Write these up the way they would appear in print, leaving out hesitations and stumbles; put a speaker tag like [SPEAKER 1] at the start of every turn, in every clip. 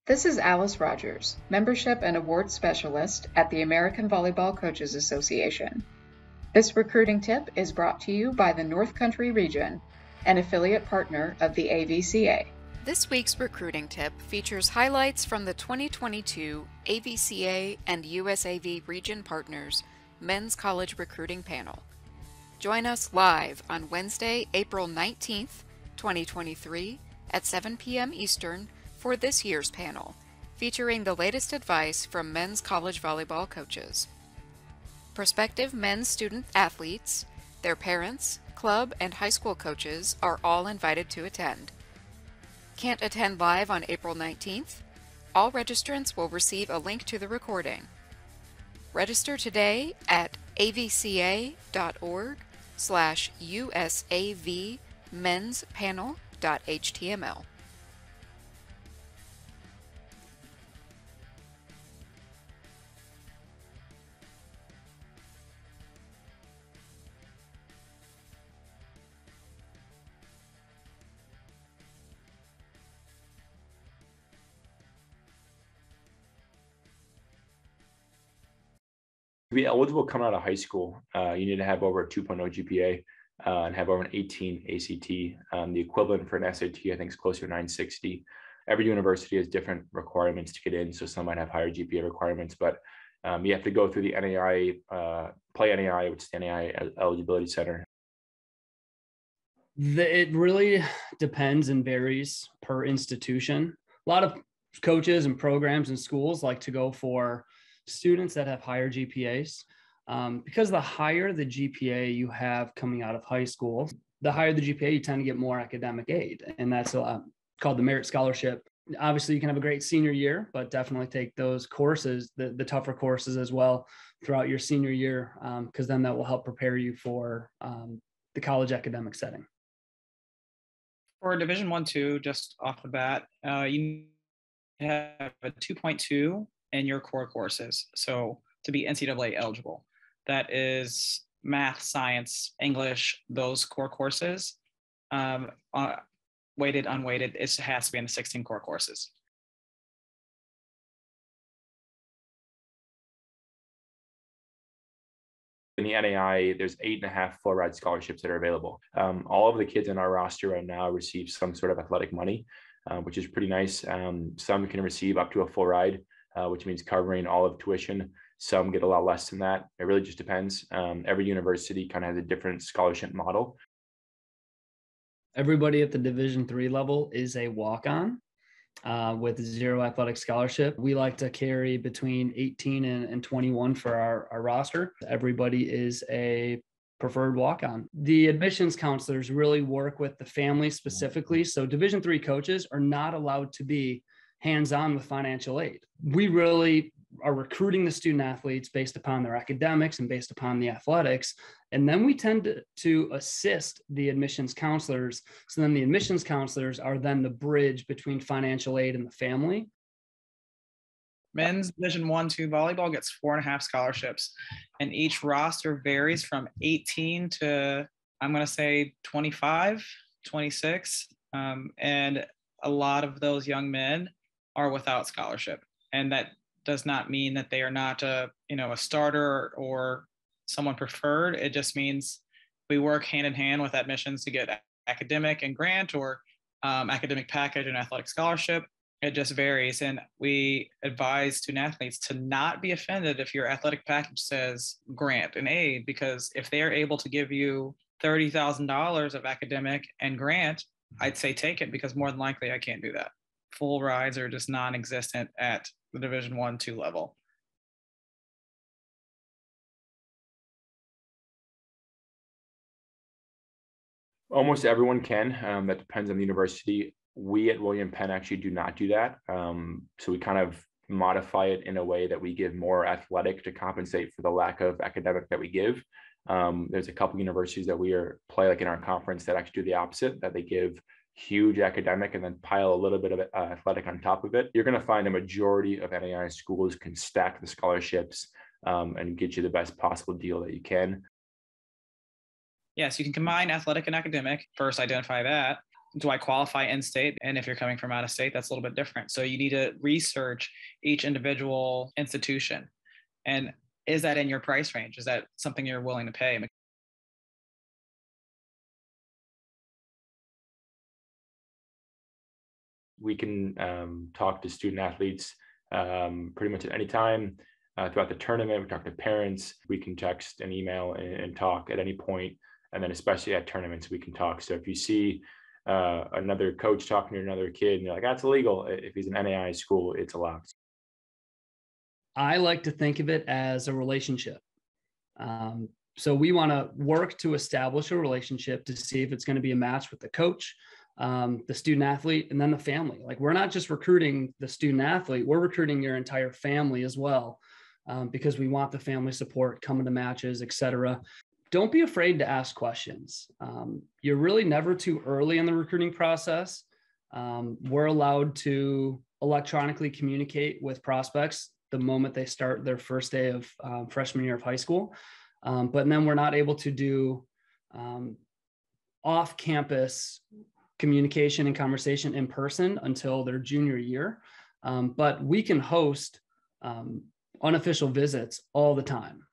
[SPEAKER 1] This is Alice Rogers, Membership and Awards Specialist at the American Volleyball Coaches Association. This recruiting tip is brought to you by the North Country Region, an affiliate partner of the AVCA.
[SPEAKER 2] This week's recruiting tip features highlights from the 2022 AVCA and USAV Region Partners Men's College Recruiting Panel. Join us live on Wednesday, April 19th, 2023 at 7 p.m. Eastern for this year's panel, featuring the latest advice from men's college volleyball coaches. Prospective men's student athletes, their parents, club, and high school coaches are all invited to attend. Can't attend live on April 19th? All registrants will receive a link to the recording. Register today at avca.org/USAV menspanel.html.
[SPEAKER 3] To be eligible coming out of high school, you need to have over a 2.0 GPA and have over an 18 ACT. The equivalent for an SAT, I think, is closer to 960. Every university has different requirements to get in, so some might have higher GPA requirements, but you have to go through the NAI, Play NAI, which is the NAI Eligibility Center.
[SPEAKER 4] It really depends and varies per institution. A lot of coaches and programs and schools like to go for students that have higher GPAs, because the higher the GPA you have coming out of high school, the higher the GPA, you tend to get more academic aid. And that's called the Merit Scholarship. Obviously, you can have a great senior year, but definitely take those courses, the tougher courses as well throughout your senior year, because then that will help prepare you for the college academic setting.
[SPEAKER 5] For Division I, II, just off the bat, you have a 2.2 in your core courses. So to be NCAA eligible, that is math, science, English, those core courses, weighted, unweighted, it has to be in the 16 core courses.
[SPEAKER 3] In the NAI, there's 8.5 full ride scholarships that are available. All of the kids in our roster right now receive some sort of athletic money, which is pretty nice. Some can receive up to a full ride, which means covering all of tuition. Some get a lot less than that. It really just depends. Every university kind of has a different scholarship model.
[SPEAKER 4] Everybody at the Division III level is a walk-on with zero athletic scholarship. We like to carry between 18 and 21 for our roster. Everybody is a preferred walk-on. The admissions counselors really work with the family specifically. So Division III coaches are not allowed to be hands-on with financial aid. We really are recruiting the student athletes based upon their academics and based upon the athletics. And then we tend to assist the admissions counselors. So then the admissions counselors are then the bridge between financial aid and the family.
[SPEAKER 5] Men's Division I, II volleyball gets 4.5 scholarships, and each roster varies from 18 to, I'm going to say 25, 26. And a lot of those young men are without scholarship. And that does not mean that they are not a starter or someone preferred. It just means we work hand in hand with admissions to get academic and grant, or academic package and athletic scholarship. It just varies. And we advise student athletes to not be offended if your athletic package says grant and aid, because if they're able to give you $30,000 of academic and grant, I'd say take it, because more than likely I can't do that. Full rides are just non-existent at the Division I, II level.
[SPEAKER 3] Almost everyone can. That depends on the university. We at William Penn actually do not do that. So we kind of modify it in a way that we give more athletic to compensate for the lack of academic that we give. There's a couple universities that we play like in our conference that actually do the opposite, that they give huge academic and then pile a little bit of athletic on top of it. You're going to find a majority of NAI schools can stack the scholarships and get you the best possible deal that you can.
[SPEAKER 5] Yes, you can combine athletic and academic. First, identify that. do I qualify in state? And if you're coming from out of state, that's a little bit different. So you need to research each individual institution. And is that in your price range? Is that something you're willing to pay?
[SPEAKER 3] We can talk to student athletes pretty much at any time throughout the tournament. We talk to parents. We can text and email and talk at any point. And then especially at tournaments, we can talk. So if you see another coach talking to another kid and you're like, that's illegal. If he's an NAI school, it's allowed.
[SPEAKER 4] I like to think of it as a relationship. So we want to work to establish a relationship to see if it's going to be a match with the coach, the student athlete, and then the family. Like, we're not just recruiting the student athlete, we're recruiting your entire family as well, because we want the family support, coming to matches, etc. Don't be afraid to ask questions. You're really never too early in the recruiting process. We're allowed to electronically communicate with prospects the moment they start their first day of freshman year of high school. But then we're not able to do off-campus communication and conversation in person until their junior year. But we can host unofficial visits all the time,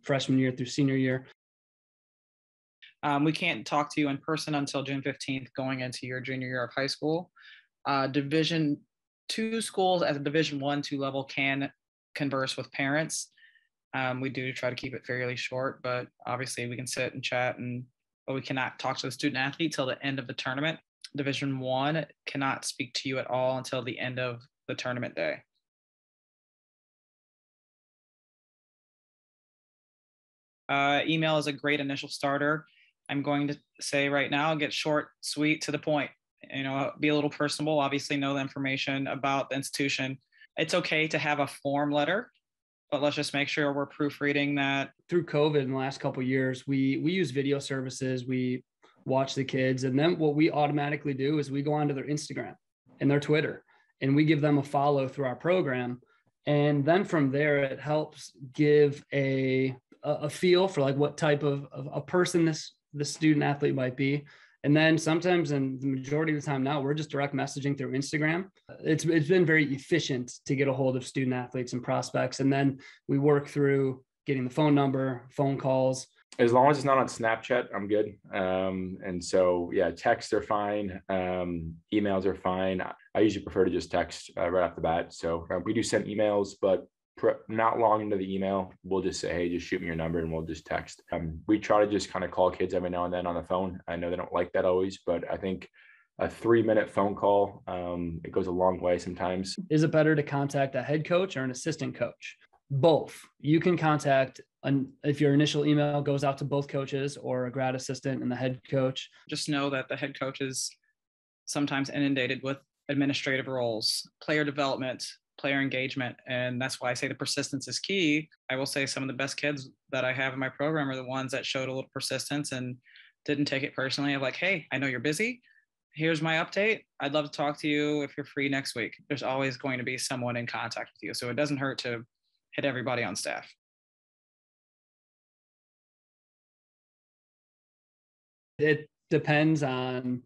[SPEAKER 4] freshman year through senior year.
[SPEAKER 5] We can't talk to you in person until June 15th going into your junior year of high school. Division II schools at the Division I, II level can converse with parents. We do try to keep it fairly short, but obviously we can sit and chat, but we cannot talk to the student athlete till the end of the tournament. Division I cannot speak to you at all until the end of the tournament day. Email is a great initial starter. I'm going to say right now, get short, sweet, to the point. Be a little personable, obviously know the information about the institution. It's okay to have a form letter, but let's just make sure we're proofreading that.
[SPEAKER 4] Through COVID in the last couple of years, we use video services, we watch the kids, and then what we automatically do is we go onto their Instagram and their Twitter, and we give them a follow through our program. And then from there, it helps give a feel for like what type of a person the student athlete might be. And then sometimes, and the majority of the time now, we're just direct messaging through Instagram. It's been very efficient to get a hold of student athletes and prospects. And then we work through getting the phone number, phone calls.
[SPEAKER 3] As long as it's not on Snapchat, I'm good. And so, yeah, texts are fine. Emails are fine. I usually prefer to just text right off the bat. So we do send emails, but not long into the email, we'll just say, hey, just shoot me your number and we'll just text. We try to just kind of call kids every now and then on the phone. I know they don't like that always, but I think a 3-minute phone call, it goes a long way sometimes.
[SPEAKER 4] Is it better to contact a head coach or an assistant coach? Both. You can contact, if your initial email goes out to both coaches, or a grad assistant and the head coach.
[SPEAKER 5] Just know that the head coach is sometimes inundated with administrative roles, player development, player engagement. And that's why I say the persistence is key. I will say some of the best kids that I have in my program are the ones that showed a little persistence and didn't take it personally. I'm like, hey, I know you're busy. Here's my update. I'd love to talk to you if you're free next week. There's always going to be someone in contact with you. So it doesn't hurt to hit everybody on staff.
[SPEAKER 4] It depends on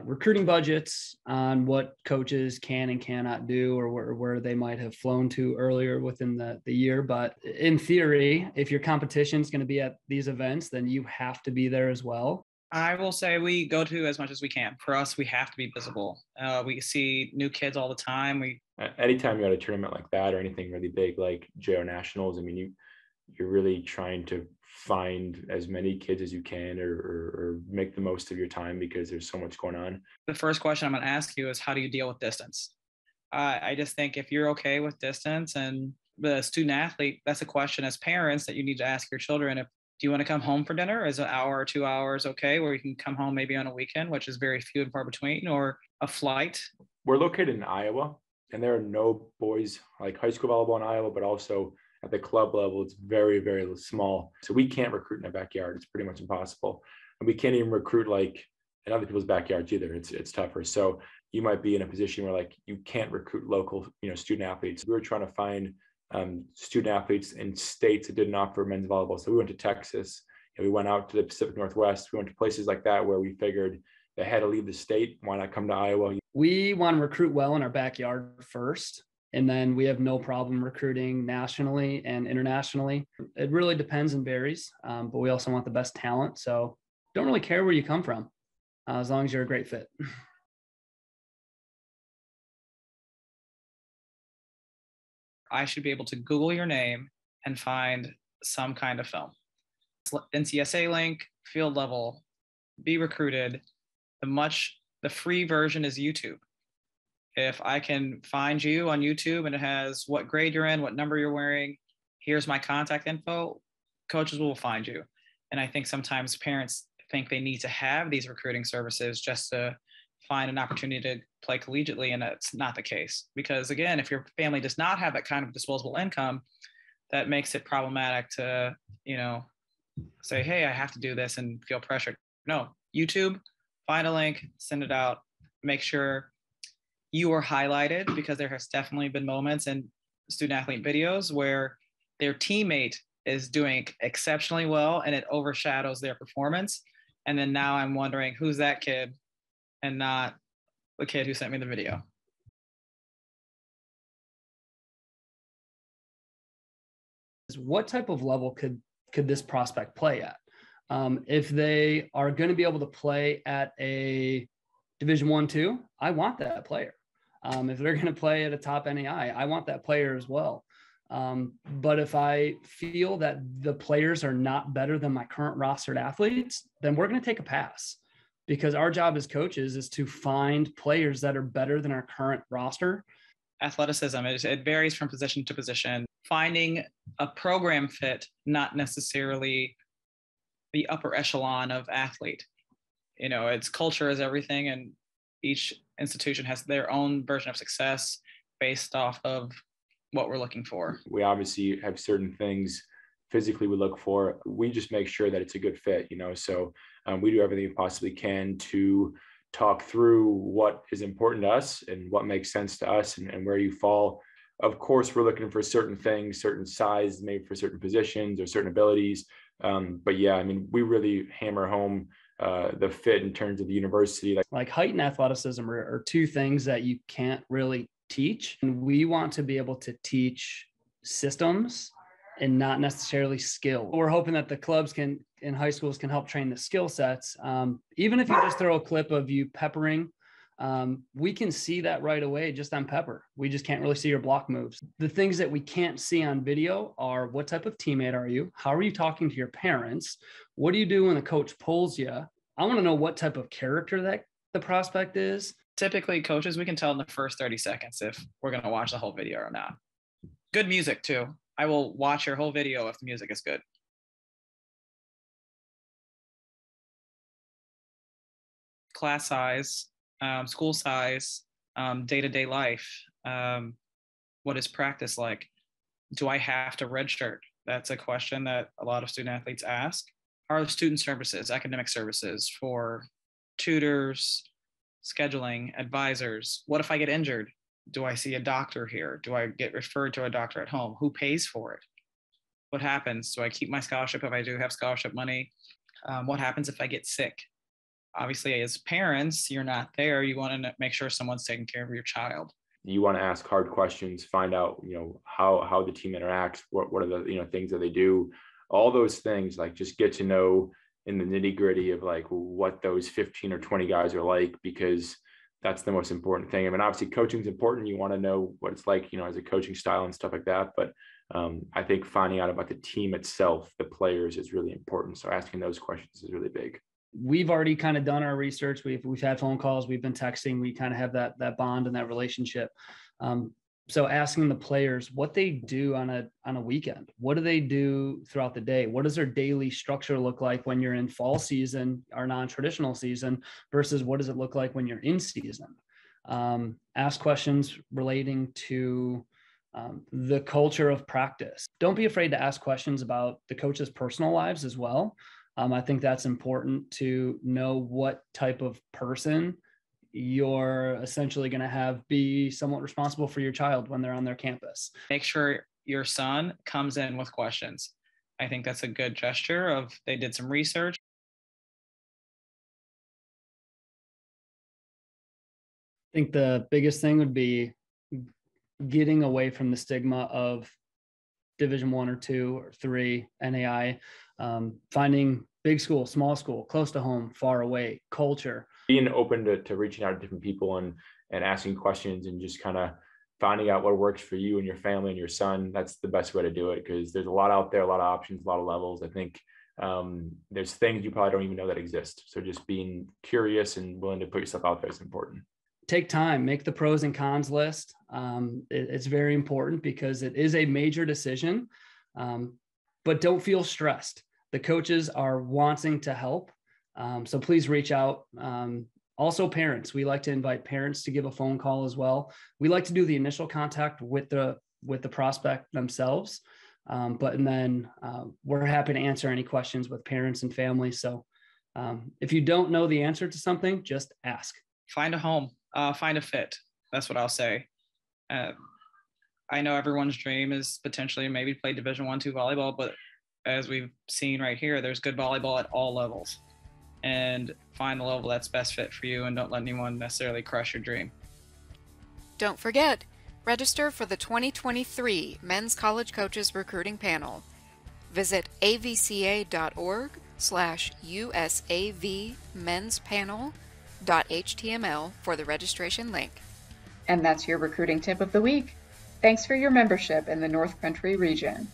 [SPEAKER 4] recruiting budgets, on what coaches can and cannot do, or where they might have flown to earlier within the year. But in theory, if your competition is going to be at these events, then you have to be there as well.
[SPEAKER 5] I will say we go to as much as we can. For us, we have to be visible. We see new kids all the time.
[SPEAKER 3] Anytime you're at a tournament like that or anything really big like JO Nationals, I mean, you're really trying to find as many kids as you can or make the most of your time because there's so much going on.
[SPEAKER 5] The first question I'm going to ask you is, how do you deal with distance? I just think if you're okay with distance and the student athlete, that's a question as parents that you need to ask your children. Do you want to come home for dinner? Is an hour or 2 hours okay, where you can come home maybe on a weekend, which is very few and far between, or a flight?
[SPEAKER 3] We're located in Iowa, and there are no boys like high school volleyball in Iowa, but also at the club level, it's very, very small. So we can't recruit in our backyard. It's pretty much impossible. And we can't even recruit like in other people's backyards either. It's tougher. So you might be in a position where like you can't recruit local, student athletes. We were trying to find student athletes in states that didn't offer men's volleyball. So we went to Texas, and we went out to the Pacific Northwest. We went to places like that where we figured they had to leave the state. Why not come to Iowa?
[SPEAKER 4] We want to recruit well in our backyard first, and then we have no problem recruiting nationally and internationally. It really depends and varies, but we also want the best talent. So don't really care where you come from, as long as you're a great fit.
[SPEAKER 5] I should be able to Google your name and find some kind of film. NCSA link, field level, be recruited. The free version is YouTube. If I can find you on YouTube and it has what grade you're in, what number you're wearing, here's my contact info, coaches will find you. And I think sometimes parents think they need to have these recruiting services just to find an opportunity to play collegiately, and that's not the case. Because again, if your family does not have that kind of disposable income, that makes it problematic to, say, hey, I have to do this and feel pressured. No, YouTube, find a link, send it out, make sure you are highlighted, because there has definitely been moments in student athlete videos where their teammate is doing exceptionally well and it overshadows their performance. And then now I'm wondering, who's that kid and not the kid who sent me the video.
[SPEAKER 4] What type of level could this prospect play at? If they are going to be able to play at a Division I, II, I want that player. If they're going to play at a top NAI, I want that player as well. But if I feel that the players are not better than my current rostered athletes, then we're going to take a pass, because our job as coaches is to find players that are better than our current roster.
[SPEAKER 5] Athleticism, it varies from position to position. Finding a program fit, not necessarily the upper echelon of athlete. It's culture is everything, and each institution has their own version of success based off of what we're looking for.
[SPEAKER 3] We obviously have certain things physically we look for. We just make sure that it's a good fit, so we do everything we possibly can to talk through what is important to us and what makes sense to us, and where you fall. Of course, we're looking for certain things, certain size, maybe for certain positions or certain abilities. But yeah, we really hammer home the fit in terms of the university.
[SPEAKER 4] Like height and athleticism are two things that you can't really teach. And we want to be able to teach systems and not necessarily skill. We're hoping that the clubs in high schools can help train the skill sets. Even if you just throw a clip of you peppering, we can see that right away just on pepper. We just can't really see your block moves. The things that we can't see on video are, what type of teammate are you? How are you talking to your parents? What do you do when the coach pulls you? I want to know what type of character that the prospect is.
[SPEAKER 5] Typically, coaches, we can tell in the first 30 seconds if we're going to watch the whole video or not. Good music too. I will watch your whole video if the music is good. Class size, school size, day-to-day life. What is practice like? Do I have to redshirt? That's a question that a lot of student athletes ask. Are student services, academic services for tutors, scheduling, advisors? What if I get injured? Do I see a doctor here? Do I get referred to a doctor at home? Who pays for it? What happens? Do I keep my scholarship if I do have scholarship money? What happens if I get sick? Obviously, as parents, you're not there. You want to make sure someone's taking care of your child.
[SPEAKER 3] You want to ask hard questions, find out, how the team interacts, what are the, things that they do, all those things, like just get to know in the nitty gritty of like what those 15 or 20 guys are like, because that's the most important thing. Obviously coaching is important. You want to know what it's like, as a coaching style and stuff like that. But I think finding out about the team itself, the players, is really important. So asking those questions is really big.
[SPEAKER 4] We've already kind of done our research. We've had phone calls, we've been texting, we kind of have that bond and that relationship. So asking the players what they do on a weekend, what do they do throughout the day? What does their daily structure look like when you're in fall season, our non-traditional season, versus what does it look like when you're in season? Ask questions relating to the culture of practice. Don't be afraid to ask questions about the coaches' personal lives as well. I think that's important to know what type of person you're essentially going to have be somewhat responsible for your child when they're on their campus.
[SPEAKER 5] Make sure your son comes in with questions. I think that's a good gesture of they did some research.
[SPEAKER 4] think the biggest thing would be getting away from the stigma of Division 1 or 2 or 3 NAI, finding big school, small school, close to home, far away, culture.
[SPEAKER 3] Being open to reaching out to different people and asking questions and just kind of finding out what works for you and your family and your son. That's the best way to do it, because there's a lot out there, a lot of options, a lot of levels. I think there's things you probably don't even know that exist. So just being curious and willing to put yourself out there is important.
[SPEAKER 4] Take time, make the pros and cons list. It's very important because it is a major decision, but don't feel stressed. The coaches are wanting to help. So please reach out. Also parents, we like to invite parents to give a phone call as well. We like to do the initial contact with the prospect themselves. But then we're happy to answer any questions with parents and families. So if you don't know the answer to something, just ask.
[SPEAKER 5] Find a home, find a fit. That's what I'll say. I know everyone's dream is potentially maybe play Division 1-2 volleyball, but as we've seen right here, there's good volleyball at all levels. And find the level that's best fit for you, and don't let anyone necessarily crush your dream.
[SPEAKER 2] Don't forget, register for the 2023 Men's College Coaches Recruiting Panel. Visit avca.org/USAV-menspanel.html for the registration link.
[SPEAKER 1] And that's your recruiting tip of the week. Thanks for your membership in the North Country region.